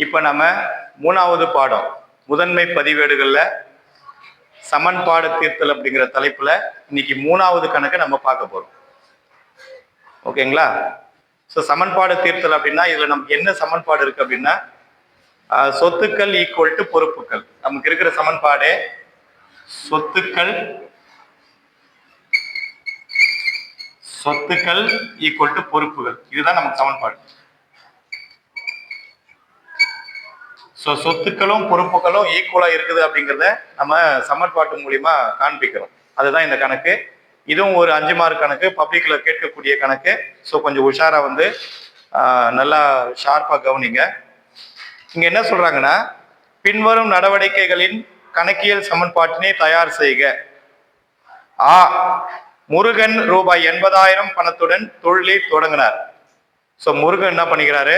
இப்போ நம்ம மூணாவது பாடம் முதன்மை பதிவேடுகளில் சமன்பாடு தீர்த்தல் அப்படிங்கிற தலைப்புல இன்னைக்கு மூணாவது கணக்கை நம்ம பார்க்க போறோம். ஓகேங்களா? ஸோ சமன்பாடு தீர்த்தல் அப்படின்னா இதுல நமக்கு என்ன சமன்பாடு இருக்கு அப்படின்னா சொத்துக்கள் ஈக்குவல் டு பொறுப்புகள். நமக்கு இருக்கிற சமன்பாடு சொத்துக்கள் ஈக்குவல் டு பொறுப்புகள். இதுதான் நமக்கு சமன்பாடு. ஸோ சொத்துக்களும் பொறுப்புகளும் ஈக்குவலா இருக்குது அப்படிங்கிறத நம்ம சமன்பாட்டு மூலியமா காண்பிக்கிறோம். அதுதான் இந்த கணக்கு. இதுவும் ஒரு 5 மார்க் கணக்கு, பப்ளிக்ல கேட்கக்கூடிய கணக்கு. ஸோ கொஞ்சம் உஷாரா வந்து நல்லா ஷார்ப்பா கவனிங்க. இங்க என்ன சொல்றாங்கன்னா, பின்வரும் நடவடிக்கைகளின் கணக்கியல் சமன்பாட்டினை தயார் செய்க. ஆ, முருகன் ரூபாய் 80,000 பணத்துடன் தொழிலை தொடங்கினார். ஸோ முருகன் என்ன பண்ணிக்கிறாரு,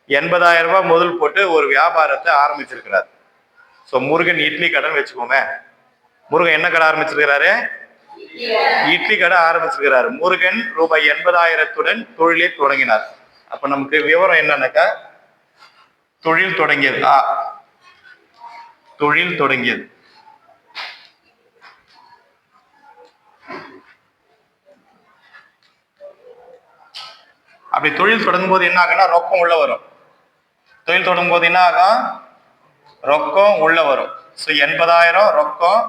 80,000 ரூபாய் முதல் போட்டு ஒரு வியாபாரத்தை ஆரம்பிச்சிருக்கிறார். ஸோ முருகன் இட்லி கடைன்னு வச்சுக்கோமே. முருகன் என்ன கடை ஆரம்பிச்சிருக்கிறாரு? இட்லி கடை ஆரம்பிச்சிருக்கிறாரு. முருகன் ரூபாய் 80,000 தொழிலை தொடங்கினார். அப்ப நமக்கு விவரம் என்னன்னாக்கா, தொழில் தொடங்கியது. தொழில் தொடங்கியது. அப்படி தொழில் தொடங்கும் போது என்ன ஆகுன்னா, ரொக்கம் உள்ள வரும். தொழில் தொடங்கும் போது என்ன ஆகும்? ரொக்கம் உள்ள வரும். ஸோ 80,000 ரொக்கம்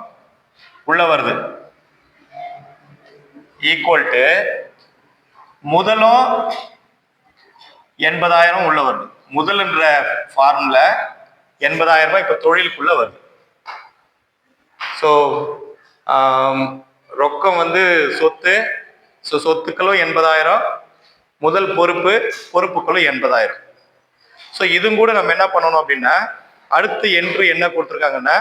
உள்ள வருது ஈக்குவல் டு முதலும் 80,000 உள்ள வருது. முதல்ன்ற ஃபார்முல 80,000 ரூபாய் இப்ப தொழிலுக்குள்ள வருது. ஸோ ரொக்கம் வந்து சொத்து. ஸோ சொத்துக்களும் 80,000, முதல் பொறுப்புகளும் 80,000. ஸோ இதுவும் கூட நம்ம என்ன பண்ணணும் அப்படின்னா, அடுத்து என்று என்ன கொடுத்துருக்காங்கன்னா,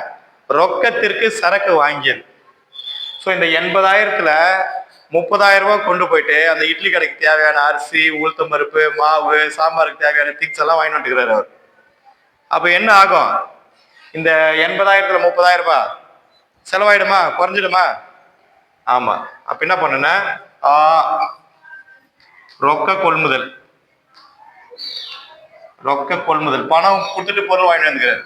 ரொக்கத்திற்கு சரக்கு வாங்கியது. ஸோ இந்த 80,000த்துல 30,000 ரூபாய் கொண்டு போயிட்டு அந்த இட்லி கடைக்கு தேவையான அரிசி, உளுத்தம் பருப்பு, மாவு, சாம்பாருக்கு தேவையான திங்ஸ் எல்லாம் வாங்கிட்டு வந்துக்கிறாரு அவர். அப்ப என்ன ஆகும்? இந்த 80,000த்துல 30,000 ரூபாய் செலவாயிடுமா, குறைஞ்சிடுமா? ஆமா. அப்ப என்ன பண்ணுன்னா, ரொக்க கொள்முதல். பணம் கொடுத்துட்டு பொருள் வாங்கிட்டு வந்துக்கிறாரு.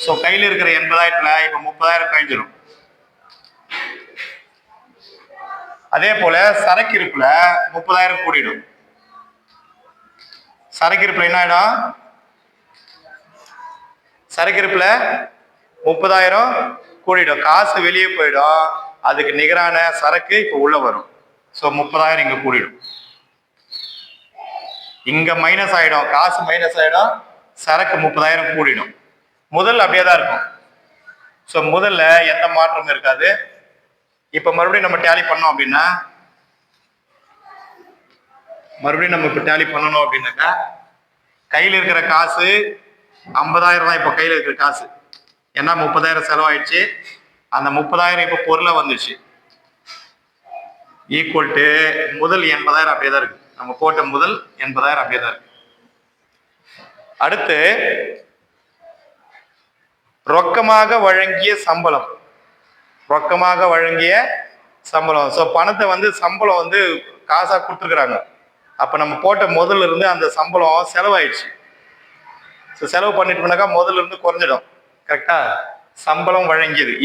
ஸோ கையில் இருக்கிற 80,000த்துல இப்ப 30,000 கழிஞ்சிடும். அதே போல சரக்கு இருப்புல 30,000 கூடிடும். சரக்கு இருப்புல என்ன ஆயிடும்? சரக்கு இருப்புல 30,000 கூடிடும். காசு வெளியே போயிடும். அதுக்கு நிகரான சரக்கு இப்ப உள்ள வரும். ஸோ 30,000 இங்க கூடிடும். இங்க மைனஸ் ஆயிடும், காசு மைனஸ் ஆயிடும், சரக்கு 30,000 கூடிடும். முதல் அப்படியே தான் இருக்கும். ஸோ முதல்ல எந்த மாற்றமும் இருக்காது. இப்ப மறுபடியும் நம்ம டேலி பண்ணோம் அப்படின்னா, அப்படின்னாக்கா, கையில் இருக்கிற காசு 50,000 தான். இப்ப கையில் இருக்கிற காசு ஏன்னா 30,000 செலவாயிடுச்சு. அந்த 30,000 இப்ப பொருளை வந்துச்சு. ஈக்குவல் டு முதல் 80,000 அப்படியே தான் இருக்கு. நம்ம போட்ட முதல் 80,000 அப்படியே தான் இருக்கு. அடுத்து ரொக்கமாக வழங்கிய சம்பளம். ஸோ பணத்தை வந்து சம்பளம் வந்து காசா கொடுத்துருக்குறாங்க. அப்ப நம்ம போட்ட முதல்ல இருந்து அந்த சம்பளம் செலவாயிடுச்சு. ஸோ செலவு பண்ணிட்டோம்னாக்கா முதல்ல இருந்து குறைஞ்சிடும். கரெக்டா? சம்பளம் வழங்கியது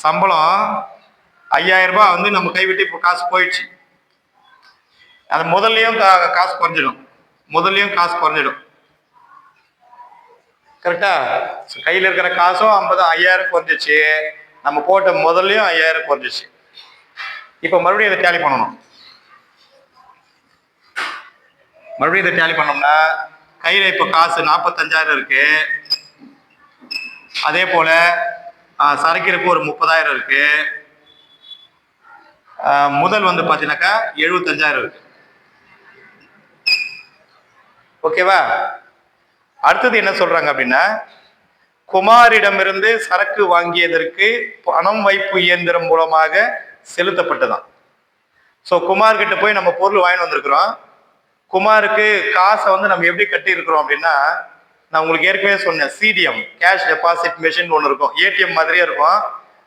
சம்பளம் 5,000 ரூபாய் வந்து நம்ம கைவிட்டு இப்போ காசு போயிடுச்சு. அது முதல்லையும் காசு குறைஞ்சிடும். கரெக்டா? கையில் இருக்கிற காசும் 5,000 குறைஞ்சிச்சு. நம்ம போட்ட முதல்லையும் 5,000 குறைஞ்சிச்சு. இப்ப மறுபடியும் இதை டேலி பண்ணணும். பண்ணோம்னா கையில இப்ப காசு 45,000 இருக்கு. அதே போல சரக்கு இருப்பு ஒரு 30,000 இருக்கு. முதல் வந்து பாத்தீங்கன்னாக்கா 75,000 இருக்கு. ஓகேவா? அடுத்தது என்ன சொல்றாங்க அப்படின்னா, குமாரிடமிருந்து சரக்கு வாங்கியதற்கு பணம் வைப்பு இயந்திரம் மூலமாக செலுத்தப்பட்டதான். ஸோ குமார் கிட்ட போய் நம்ம பொருள் வாங்கிட்டு வந்திருக்கிறோம். குமாருக்கு காசை வந்து நம்ம எப்படி கட்டி இருக்கிறோம் அப்படின்னா, நான் உங்களுக்கு ஏற்கனவே சொன்னேன், சிடிஎம் கேஷ் டெபாசிட் மெஷின் ஒன்று இருக்கும். ஏடிஎம் மாதிரியே இருக்கும்.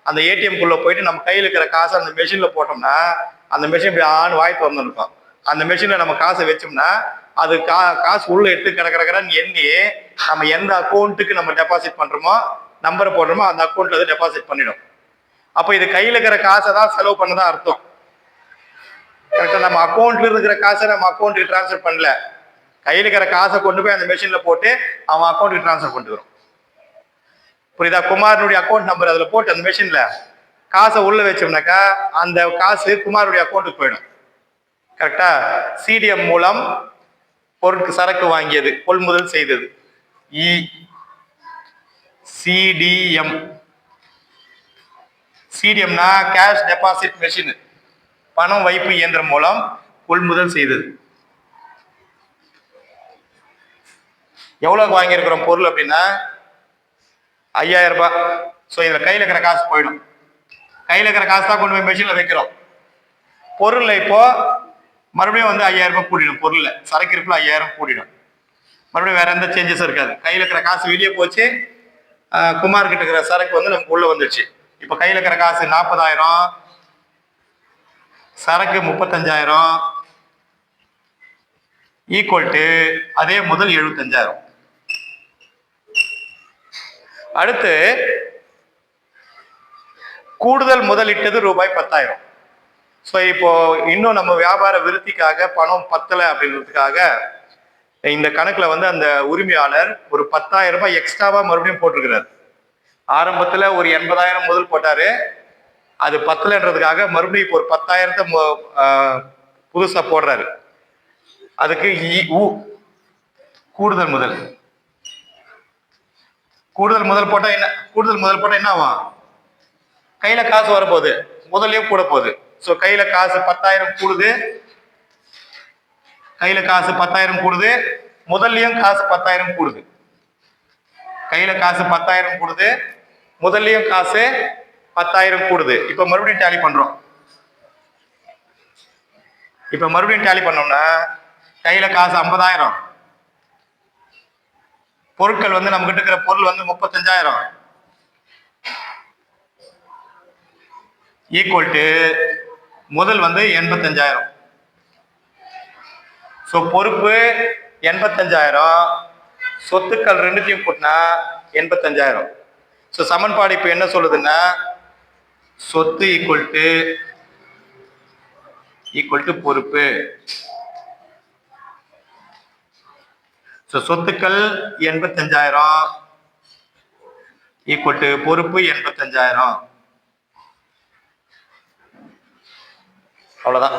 அந்த ஏடிஎம் குள்ள போயிட்டு நம்ம கையில் இருக்கிற காசை அந்த மெஷின்ல போட்டோம்னா அந்த மெஷின் இப்படி ஆண் வாய் திறந்து இருக்கும். அந்த மெஷின்ல நம்ம காசை வச்சோம்னா அது காசு உள்ள எடுத்து கிடக்கிறன்னு எண்ணி நம்ம எந்த அக்கௌண்ட்டுக்கு நம்ம டெபாசிட் பண்றோமோ நம்பரை போடுறோமோ அந்த அக்கௌண்ட்ல அது டெபாசிட் பண்ணிடும். அப்போ இது கையில் இருக்கிற காசை தான் செலவு பண்ணதான் அர்த்தம். கரெக்டாக நம்ம அக்கௌண்ட்ல இருக்கிற காசை நம்ம அக்கௌண்ட்டுக்கு டிரான்ஸ்ஃபர் பண்ணல, கையில் இருக்கிற காசை கொண்டு போய் அந்த மெஷின்ல போட்டு அவன் அக்கௌண்ட்டுக்கு டிரான்ஸ்ஃபர் பண்ணிக்கிறோம். புரியுதா? குமாரனுடைய அக்கௌண்ட் நம்பர் அதுல போட்டு அந்த மெஷின்ல காசை உள்ள வச்சோம்னாக்கா அந்த காசு குமாரனுடைய அக்கௌண்ட்டுக்கு போயிடும். கரெக்டா? சிடிஎம் மூலம் பொருட்கள் சரக்கு வாங்கியது, கொள்முதல் செய்தது. சிடிஎம். சிடிஎம்னா கேஷ் டெபாசிட் மெஷின், பணம் வைப்பு இயந்திரம் மூலம் கொள்முதல் செய்தது. எவ்வளவு வாங்கியிருக்கிறோம் பொருள் அப்படின்னா 5000 ரூபாய். ஸோ இதுல கையில் இருக்கிற காசு போயிடும். கையில் இருக்கிற காசு தான் கொண்டு போய் மெஷின்ல வைக்கிறோம். பொருள்ல இப்போ மறுபடியும் 5000 ரூபாய் கூட்டிடும். பொருள்ல சரக்கு இருப்புல 5000 கூட்டிடும். மறுபடியும் வேற எந்த சேஞ்சஸும் இருக்காது. கையில் இருக்கிற காசு வெளியே போச்சு, குமார் கிட்ட இருக்கிற சரக்கு நமக்கு உள்ள வந்துடுச்சு. இப்ப கையில் இருக்கிற காசு 40,000, சரக்கு 35,000 ஈக்குவல் டு அதே முதல் 75,000. அடுத்து கூடுதல் முதலிட்டது ரூபாய் 10,000. ஸோ இப்போ இன்னும் நம்ம வியாபார விருத்திக்காக பணம் பத்தலை அப்படின்றதுக்காக இந்த கணக்குல அந்த உரிமையாளர் ஒரு 10,000 ரூபாய் எக்ஸ்ட்ராவா மறுபடியும் போட்டிருக்கிறார். ஆரம்பத்துல ஒரு 80,000 முதல் போட்டாரு, அது பத்தலைன்றதுக்காக மறுபடியும் இப்போ ஒரு 10,000 புதுசா போடுறாரு. அதுக்கு கூடுதல் முதல். கூடுதல் முதல் போட்டா என்ன? கூடுதல் முதல் போட்டா என்ன ஆகும்? கையில காசு வரப்போகுது, முதலையும் கூட போகுது. ஸோ கையில காசு 10,000 கூடுது, கையில காசு 10,000 கூடுது, முதல்லையும் காசு 10,000 கூடுது. கையில காசு 10,000 கூடுது, முதல்லையும் காசு 10,000 கூடுது. இப்ப மறுபடியும் டேலி பண்றோம். இப்ப மறுபடியும் டேலி பண்ணோம்னா கையில காசு 50,000, பொருட்கள் நம்ம கிட்ட இருக்கிற பொருள் 35,000 ஈக்குவல் டு முதல் 85,000. ஸோ பொறுப்பு 85,000, சொத்துக்கள் ரெண்டுத்தையும் கூட்டினா 85,000. ஸோ சமன்பாடு இப்போ என்ன சொல்லுதுன்னா சொத்து ஈக்குவல் டு பொறுப்பு. ஸோ சொத்துக்கள் 85,000 ஈக்குவல் டு பொறுப்பு 85,000. அவ்வளவுதான்.